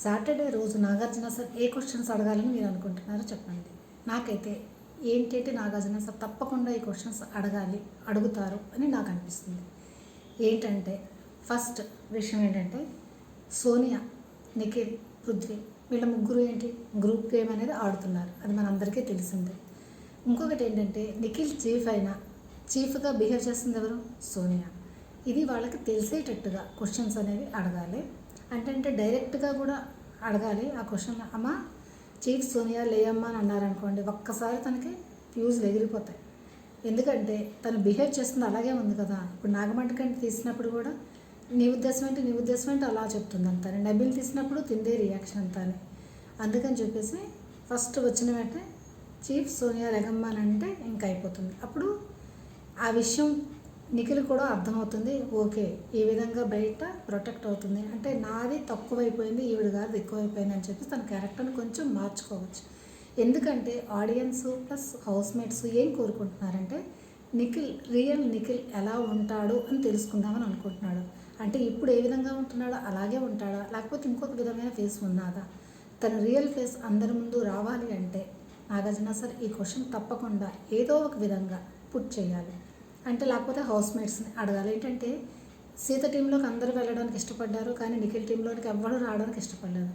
Saturday రోజు Nagarjuna sir ఏ questions అడగాలని మీరు అనుకుంటున్నారో చెప్పండి. నాకైతే ఏంటంటే నాగార్జున సార్ తప్పకుండా ఈ క్వశ్చన్స్ అడుగుతారు అని నాకు అనిపిస్తుంది. ఏంటంటే ఫస్ట్ విషయం ఏంటంటే సోనియా, నిఖిల్, పృథ్వీ వీళ్ళ ముగ్గురు గ్రూప్ గేమ్ అనేది ఆడుతున్నారు. అది మనందరికీ తెలిసిందే. ఇంకొకటి ఏంటంటే నిఖిల్ చీఫ్గా బిహేవ్ చేస్తుంది ఎవరు? సోనియా. ఇది వాళ్ళకి తెలిసేటట్టుగా క్వశ్చన్స్ అనేవి అడగాలి. అంటే డైరెక్ట్గా కూడా అడగాలి ఆ క్వశ్చన్. అమ్మ చీఫ్ సోనియా లేయమ్మా అని అన్నారనుకోండి, ఒక్కసారి తనకి ఫ్యూజులు ఎగిరిపోతాయి. ఎందుకంటే తను బిహేవ్ చేస్తుంది అలాగే ఉంది కదా. ఇప్పుడు నాగమణికంట తీసినప్పుడు కూడా నీ ఉద్దేశం ఏంటి అలా చెప్తుంది అంతా. నబిల్ తీసినప్పుడు తిందే రియాక్షన్ అంతా. అందుకని చెప్పేసి ఫస్ట్ వచ్చిన వెంటనే చీఫ్ సోనియా లెగమ్మా అని అంటే ఇంకా అయిపోతుంది. అప్పుడు ఆ విషయం నిఖిల్ కూడా అర్థమవుతుంది. ఓకే, ఈ విధంగా బయట ప్రొటెక్ట్ అవుతుంది అంటే నాది తక్కువైపోయింది, ఈవిడ గారిది ఎక్కువైపోయింది అని చెప్పి తన క్యారెక్టర్ని కొంచెం మార్చుకోవచ్చు. ఎందుకంటే ఆడియన్స్ ప్లస్ హౌస్మేట్స్ ఏం కోరుకుంటున్నారంటే రియల్ నిఖిల్ ఎలా ఉంటాడు అని తెలుసుకుందామని అనుకుంటున్నాడు. అంటే ఇప్పుడు ఏ విధంగా ఉంటున్నాడో అలాగే ఉంటాడా, లేకపోతే ఇంకొక విధమైన ఫేస్ ఉన్నదా? తన రియల్ ఫేస్ అందరి ముందు రావాలి అంటే నాగార్జున సార్ ఈ క్వశ్చన్ తప్పకుండా ఏదో ఒక విధంగా పుట్ చేయాలి. అంటే లేకపోతే హౌస్మేట్స్ని అడగాలి. ఏంటంటే సీత టీంలోకి అందరూ వెళ్ళడానికి ఇష్టపడ్డారు, కానీ నిఖిల్ టీంలోనికి ఎవ్వరూ రావడానికి ఇష్టపడలేదు.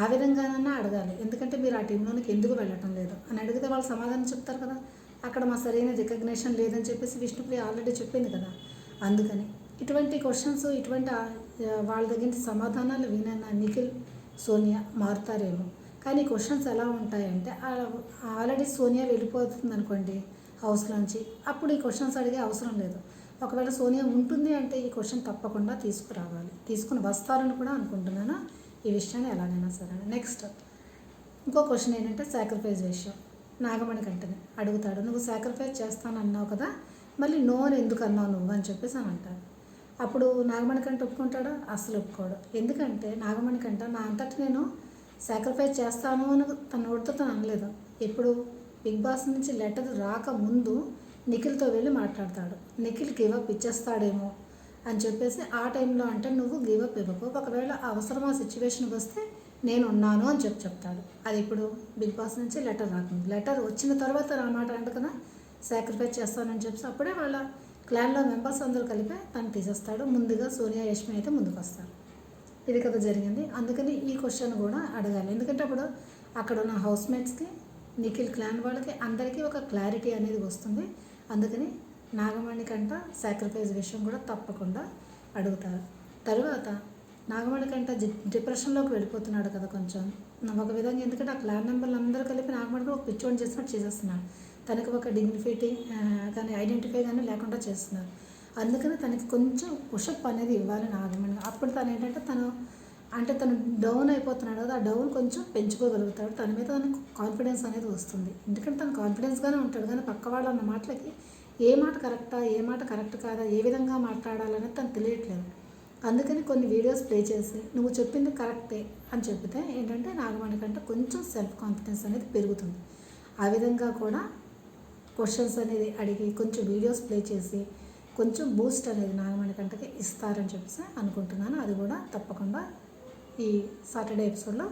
ఆ విధంగానన్నా అడగాలి. ఎందుకంటే మీరు ఆ టీంలోనికి ఎందుకు వెళ్ళటం లేదు అని అడిగితే వాళ్ళు సమాధానం చెప్తారు కదా. అక్కడ మా సరైన రికగ్నేషన్ లేదని చెప్పేసి విష్ణుప్రియ ఆల్రెడీ చెప్పింది కదా. అందుకని ఇటువంటి క్వశ్చన్స్, ఇటువంటి వాళ్ళ దగ్గర సమాధానాలు వినన్న నిఖిల్, సోనియా మారుతారేమో. కానీ క్వశ్చన్స్ ఎలా ఉంటాయంటే ఆల్రెడీ సోనియా వెళ్ళిపోతుంది అనుకోండి హౌస్లోంచి, అప్పుడు ఈ క్వశ్చన్స్ అడిగే అవసరం లేదు. ఒకవేళ సోనియా ఉంటుంది అంటే ఈ క్వశ్చన్ తప్పకుండా తీసుకుని వస్తారని కూడా అనుకుంటున్నాను. ఈ విషయాన్ని ఎలాగైనా సరే. నెక్స్ట్ ఇంకో క్వశ్చన్ ఏంటంటే సాక్రిఫైస్ విషయం. నాగమణికంటని అడుగుతాడు, నువ్వు సాక్రిఫైస్ చేస్తానన్నావు కదా, మళ్ళీ నో అని ఎందుకు అన్నావు నువ్వు అని చెప్పేసి అని అంటాడు. అప్పుడు నాగమణికంట ఒప్పుకుంటాడా? అస్సలు ఒప్పుకోడు. ఎందుకంటే నాగమణికంట నా అంతటి నేను సాక్రిఫైస్ చేస్తాను అని తన నోటితో తను అనలేదు. ఎప్పుడు బిగ్ బాస్ నుంచి లెటర్ రాకముందు నిఖిల్తో వెళ్ళి మాట్లాడతాడు. నిఖిల్ గివప్ ఇచ్చేస్తాడేమో అని చెప్పేసి ఆ టైంలో అంటే నువ్వు గివప్ ఇవ్వకు, ఒకవేళ అవసరమా సిచ్యువేషన్కి వస్తే నేను ఉన్నాను అని చెప్తాడు. అది ఇప్పుడు బిగ్ బాస్ నుంచి లెటర్ రాకుంది. లెటర్ వచ్చిన తర్వాత నా మాట అంట కదా సాక్రిఫైస్ చేస్తానని చెప్పి అప్పుడే వాళ్ళ క్లాన్లో మెంబర్స్ అందరూ కలిపి తను తీసేస్తాడు. ముందుగా సోనియా, యష్మి అయితే ముందుకు వస్తారు. ఇది కదా జరిగింది. అందుకని ఈ క్వశ్చన్ కూడా అడగాలి. ఎందుకంటే అప్పుడు అక్కడ ఉన్న హౌస్మేట్స్కి, నిఖిల్ క్లాన్ వాళ్ళకి అందరికీ ఒక క్లారిటీ అనేది వస్తుంది. అందుకని నాగమణికంట సాక్రిఫైస్ విషయం కూడా తప్పకుండా అడుగుతారు. తర్వాత నాగమణికంట డిప్రెషన్లోకి వెళ్ళిపోతున్నాడు కదా కొంచెం ఒక విధంగా. ఎందుకంటే ఆ క్లాన్ మెంబర్లు అందరూ కలిపి నాగమణికి ఒక పిచ్చోని చేసినట్టు చేసేస్తున్నాడు. తనకి ఒక డిగ్నిఫిటీ కానీ ఐడెంటిఫై కానీ లేకుండా చేస్తున్నారు. అందుకని తనకి కొంచెం పుషప్ అనేది ఇవ్వాలి నాగమణి. అప్పుడు తను ఏంటంటే తను డౌన్ అయిపోతున్నాడు కదా, ఆ డౌన్ కొంచెం పెంచుకోగలుగుతాడు. తన మీద తనకు కాన్ఫిడెన్స్ అనేది వస్తుంది. ఎందుకంటే తను కాన్ఫిడెన్స్గానే ఉంటాడు, కానీ పక్క వాళ్ళు అన్న మాటలకి ఏ మాట కరెక్టా, ఏ మాట కరెక్ట్ కాదా, ఏ విధంగా మాట్లాడాలనేది తను తెలియట్లేదు. అందుకని కొన్ని వీడియోస్ ప్లే చేసి నువ్వు చెప్పింది కరెక్టే అని చెప్తే ఏంటంటే నాగమణి కంటే కొంచెం సెల్ఫ్ కాన్ఫిడెన్స్ అనేది పెరుగుతుంది. ఆ విధంగా కూడా క్వశ్చన్స్ అనేది అడిగి కొంచెం వీడియోస్ ప్లే చేసి కొంచెం బూస్ట్ అనేది నాగమణి కంటకి ఇస్తారని చెప్పేసి అనుకుంటున్నాను. అది కూడా తప్పకుండా ఈ సాటర్డే ఎపిసోడ్లో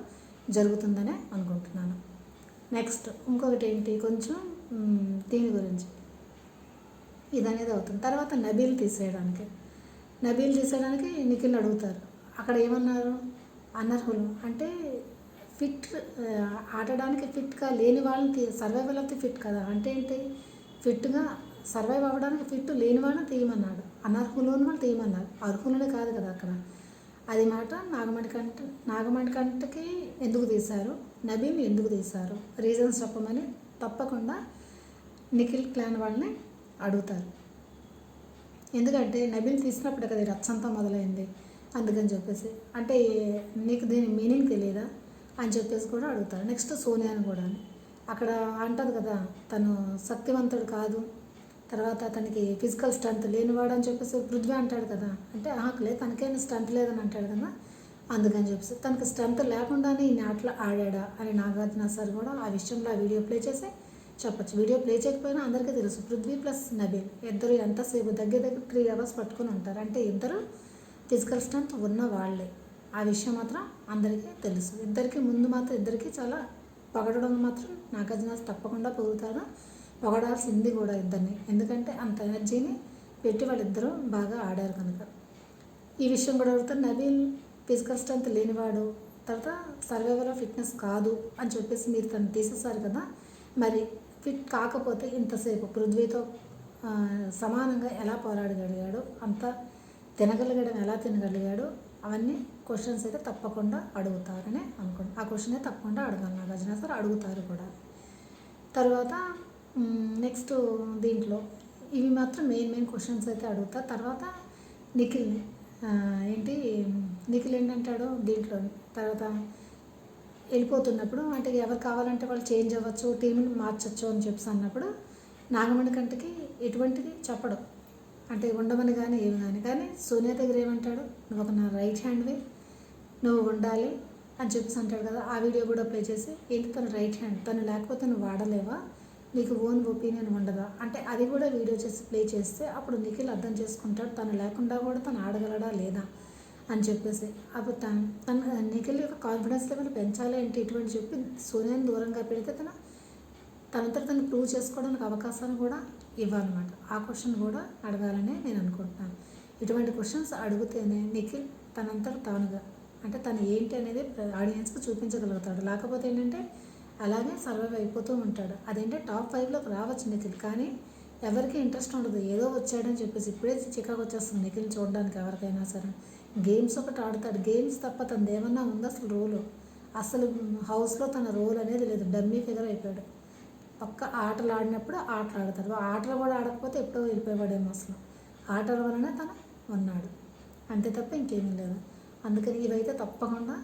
జరుగుతుందనే అనుకుంటున్నాను. నెక్స్ట్ ఇంకొకటి ఏంటి, కొంచెం దీని గురించి ఇది అనేది అవుతుంది. తర్వాత నబీల్ తీసేయడానికి నిఖిల్ అడుగుతారు. అక్కడ ఏమన్నారు, అనర్హులు అంటే ఫిట్ ఆడడానికి ఫిట్గా లేని వాళ్ళని సర్వైవల్ ఆఫ్ ది ఫిట్ కదా. అంటే ఏంటి, ఫిట్గా సర్వైవ్ అవ్వడానికి ఫిట్ లేని వాళ్ళని తీయమన్నాడు, అనర్హులు వాళ్ళు తీయమన్నారు. అర్హులనే కాదు కదా అక్కడ. అది మాట నాగమణికంటకి ఎందుకు తీశారు, నబీల్ ఎందుకు తీశారు, రీజన్స్ చెప్పమని తప్పకుండా నిఖిల్ క్లాన్ వాళ్ళని అడుగుతారు. ఎందుకంటే నబీల్ తీసినప్పుడు కదా రచ్చంతా మొదలైంది. అందుకని చెప్పేసి అంటే నీకు దీని మీనింగ్ తెలియదా అని చెప్పేసి కూడా అడుగుతారు. నెక్స్ట్ సోనియాని కూడా అక్కడ అంటది కదా, తను శక్తివంతుడు కాదు, తర్వాత తనకి ఫిజికల్ స్ట్రెంత్ లేనివాడు అని చెప్పేసి పృథ్వీ అంటాడు కదా. అంటే లేదు తనకేం స్ట్రెంత్ లేదని అంటాడు కదా. అందుకని చెప్పేసి తనకి స్ట్రెంత్ లేకుండానే ఈ ఆటలు ఆడాడా అని నాగార్జున సార్ కూడా ఆ విషయంలో ఆ వీడియో ప్లే చేసి చెప్పచ్చు. వీడియో ప్లే చేయకపోయినా అందరికీ తెలుసు, పృథ్వీ ప్లస్ నబీల్ ఇద్దరు ఎంతసేపు దగ్గర 3 hours పట్టుకుని ఉంటారు. అంటే ఇద్దరు ఫిజికల్ స్ట్రెంత్ ఉన్న వాళ్ళే. ఆ విషయం మాత్రం అందరికీ తెలుసు. ఇద్దరికి ముందు మాత్రం ఇద్దరికి చాలా పొగడడం మాత్రం నాగార్జున తప్పకుండా పొగుడుతారు. పొగడాల్సింది కూడా ఇద్దరిని, ఎందుకంటే అంత ఎనర్జీని పెట్టి వాళ్ళిద్దరూ బాగా ఆడారు కనుక. ఈ విషయం కూడా అడుగుతారు. నవీన్ ఫిజికల్ స్ట్రెంత్ లేనివాడు, తర్వాత సర్వైవల్ ఆఫ్ ఫిట్నెస్ కాదు అని చెప్పేసి మీరు తను తీసేశారు కదా, మరి ఫిట్ కాకపోతే ఇంతసేపు పృథ్వీతో సమానంగా ఎలా పోరాడగలిగాడు, అంత తినగలిగడం ఎలా తినగలిగాడు, అవన్నీ క్వశ్చన్స్ అయితే తప్పకుండా అడుగుతారని అనుకోండి. ఆ క్వశ్చనే తప్పకుండా అడగాలి నాగార్జున సార్, అడుగుతారు కూడా. తర్వాత నెక్స్ట్ దీంట్లో ఇవి మాత్రం మెయిన్ క్వశ్చన్స్ అయితే అడుగుతారు. తర్వాత నిఖిల్ని నిఖిల్ ఏంటంటాడు దీంట్లో, తర్వాత వెళ్ళిపోతున్నప్పుడు అంటే ఎవరు కావాలంటే వాళ్ళు చేంజ్ అవ్వచ్చు, టీంని మార్చచ్చు అని చెప్పి అన్నప్పుడు నాగమణి కంటికి ఎటువంటిది చెప్పడం, అంటే ఉండమని కానీ ఏమి కానీ సోనియా దగ్గర ఏమంటాడు, నువ్వు ఒక నా రైట్ హ్యాండ్వి, నువ్వు ఉండాలి అని చెప్పేసి అంటాడు కదా. ఆ వీడియో కూడా ప్లే చేసి ఏంటి తను రైట్ హ్యాండ్, తను లేకపోతే నువ్వు వాడలేవా, నీకు ఓన్ ఒపీనియన్ ఉండదా అంటే అది కూడా వీడియో చేసి ప్లే చేస్తే అప్పుడు నిఖిల్ అర్థం చేసుకుంటాడు తను లేకుండా కూడా తను ఆడగలడా లేదా అని చెప్పేసి. అప్పుడు తన నిఖిల్ యొక్క కాన్ఫిడెన్స్ లెవెల్ పెంచాలి అంటే ఇటువంటి చెప్పి సోనియాని దూరంగా పెడితే తనంతా తను ప్రూవ్ చేసుకోవడానికి అవకాశాన్ని కూడా ఇవ్వాలన్నమాట. ఆ క్వశ్చన్ కూడా అడగాలని నేను అనుకుంటున్నాను. ఇటువంటి క్వశ్చన్స్ అడిగితేనే నిఖిల్ తనంతట తానుగా అంటే తను ఏంటి అనేది ఆడియన్స్కి చూపించగలుగుతాడు. లేకపోతే ఏంటంటే అలాగే సర్వైవ్ అయిపోతూ ఉంటాడు. అదేంటే టాప్ 5లోకి రావచ్చు నిఖిల్, కానీ ఎవరికి ఇంట్రెస్ట్ ఉండదు. ఏదో వచ్చాడని చెప్పేసి ఇప్పుడే చికాకు వచ్చేస్తుంది నిఖిల్ చూడడానికి ఎవరికైనా సరే. గేమ్స్ ఒకటి ఆడతాడు, గేమ్స్ తప్ప తనది ఏమన్నా ఉందో అసలు రోలు, అసలు హౌస్లో తన రోల్ అనేది లేదు, డమ్మీ ఫిగర్ అయిపోయాడు. పక్క ఆటలు ఆడినప్పుడు ఆటలు ఆడతాడు, ఆటలు కూడా ఆడకపోతే ఎప్పుడో వెళ్ళిపోయాడేమో. అసలు ఆటల వలనే తను ఉన్నాడు, అంతే తప్ప ఇంకేమీ లేదు. అందుకని ఇవైతే తప్పకుండా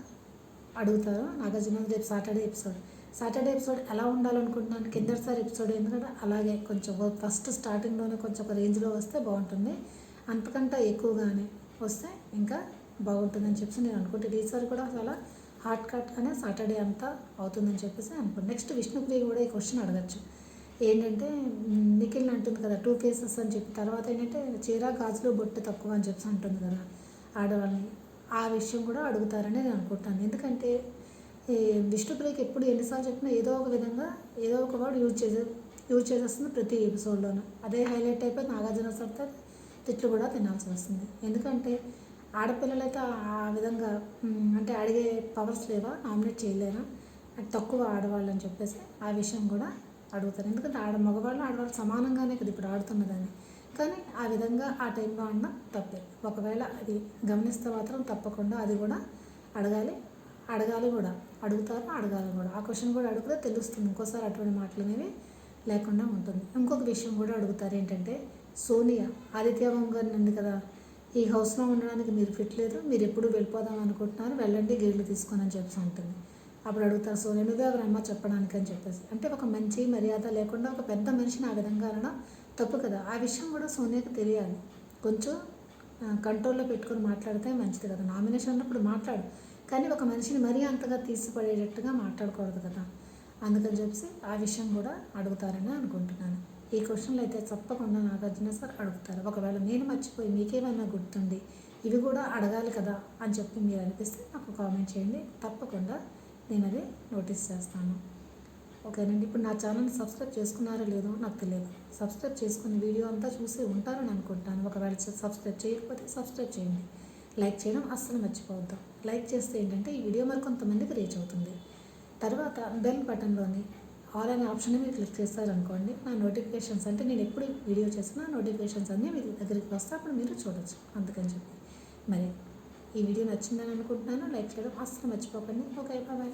అడుగుతారు నాగార్జున. రేపు సాటర్డే ఎపిసోడ్ ఎలా ఉండాలనుకుంటున్నాను కిందటిసారి ఎపిసోడ్, ఎందుకంటే అలాగే కొంచెం ఫస్ట్ స్టార్టింగ్లోనే కొంచెం ఒక రేంజ్లో వస్తే బాగుంటుంది, అంతకంటే ఎక్కువగానే వస్తే ఇంకా బాగుంటుందని చెప్పేసి నేను అనుకుంటాను. ఈసారి కూడా చాలా హాట్ కట్గానే సాటర్డే అంతా అవుతుందని చెప్పేసి అనుకుంటాను. నెక్స్ట్ విష్ణుప్రియ కూడా ఈ క్వశ్చన్ అడగచ్చు, ఏంటంటే నిఖిల్ అంటుంది కదా 2 ఫేసెస్ అని చెప్పి, తర్వాత ఏంటంటే చీర గాజులు బొట్టు తక్కువ అని చెప్పి అంటుంది కదా ఆడవాళ్ళని. ఆ విషయం కూడా అడుగుతారని నేను అనుకుంటాను. ఎందుకంటే ఈ విష్ణుప్రియకి ఎప్పుడు ఎన్నిసార్లు చెప్పినా ఏదో ఒక విధంగా ఏదో ఒక వర్డ్ యూజ్ చేసేస్తుంది ప్రతి ఎపిసోడ్లోనూ. అదే హైలైట్ అయిపోయి నాగార్జున సార్తో తిట్లు కూడా తినాల్సి వస్తుంది. ఎందుకంటే ఆడపిల్లలైతే ఆ విధంగా అంటే అడిగే పవర్స్ లేవా, నామినేట్ చేయలేరా, తక్కువ ఆడవాళ్ళు అని చెప్పేసి ఆ విషయం కూడా అడుగుతారు. ఎందుకంటే మగవాళ్ళు ఆడవాళ్ళు సమానంగానే కదా ఇప్పుడు ఆడుతున్నదని, కానీ ఆ విధంగా ఆ టైంలో ఆడడం తప్పే. ఒకవేళ అది గమనిస్తే మాత్రం తప్పకుండా అది కూడా అడగాలి కూడా, అడగాలి కూడా. ఆ క్వశ్చన్ కూడా అడిగితే తెలుస్తుంది, ఇంకోసారి అటువంటి మాటలు అనేవి లేకుండా ఉంటుంది. ఇంకొక విషయం కూడా అడుగుతారు, ఏంటంటే సోనియా ఆదిత్య గారిని ఉంది కదా, ఈ హౌస్లో ఉండడానికి మీరు ఫిట్ లేదు, మీరు ఎప్పుడు వెళ్ళిపోదాం అనుకుంటున్నారు, వెళ్ళండి గేట్లు తీసుకొని అని చెప్పేసి ఉంటుంది. అప్పుడు అడుగుతారు సోనియా నువ్వే ఎవరమ్మా చెప్పడానికి అని చెప్పేసి. అంటే ఒక మంచి మర్యాద లేకుండా ఒక పెద్ద మనిషిని ఆ విధంగా అనడం తప్పు కదా. ఆ విషయం కూడా సోనియాకి తెలియాలి. కొంచెం కంట్రోల్లో పెట్టుకొని మాట్లాడితే మంచిది కదా. నామినేషన్ అన్నప్పుడు మాట్లాడు, కానీ ఒక మనిషిని మరీ అంతగా తీసిపడేటట్టుగా మాట్లాడకూడదు కదా. అందుకని చెప్పి ఆ విషయం కూడా అడుగుతారని అనుకుంటున్నాను. ఈ క్వశ్చన్లు అయితే తప్పకుండా నాగార్జున సార్ అడుగుతారు. ఒకవేళ నేను మర్చిపోయి మీకేమైనా గుర్తుండి ఇవి కూడా అడగాలి కదా అని చెప్పి మీరు అనిపిస్తే నాకు కామెంట్ చేయండి, తప్పకుండా నేను అది నోటీస్ చేస్తాను. ఓకేనండి. ఇప్పుడు నా ఛానల్ని సబ్స్క్రైబ్ చేసుకున్నారో లేదో నాకు తెలియదు. సబ్స్క్రైబ్ చేసుకుని వీడియో అంతా చూసి ఉంటారని అనుకుంటాను. ఒకవేళ సబ్స్క్రైబ్ చేయకపోతే సబ్స్క్రైబ్ చేయండి. లైక్ చేయడం అస్సలు మర్చిపోవద్దు. లైక్ చేస్తే ఏంటంటే ఈ వీడియో మరి కొంతమందికి రీచ్ అవుతుంది. తర్వాత బెల్ బటన్లోని ఆల్ అనే ఆప్షన్ మీరు క్లిక్ చేస్తారనుకోండి, నా నోటిఫికేషన్స్ అంటే నేను ఎప్పుడు వీడియో చేసినా నోటిఫికేషన్స్ అన్నీ మీ దగ్గరికి వస్తే అప్పుడు మీరు చూడొచ్చు. అందుకని చెప్పి మరి ఈ వీడియో నచ్చిందని అనుకుంటున్నాను. లైక్ చేయడం అస్సలు మర్చిపోకండి. Okay, bye.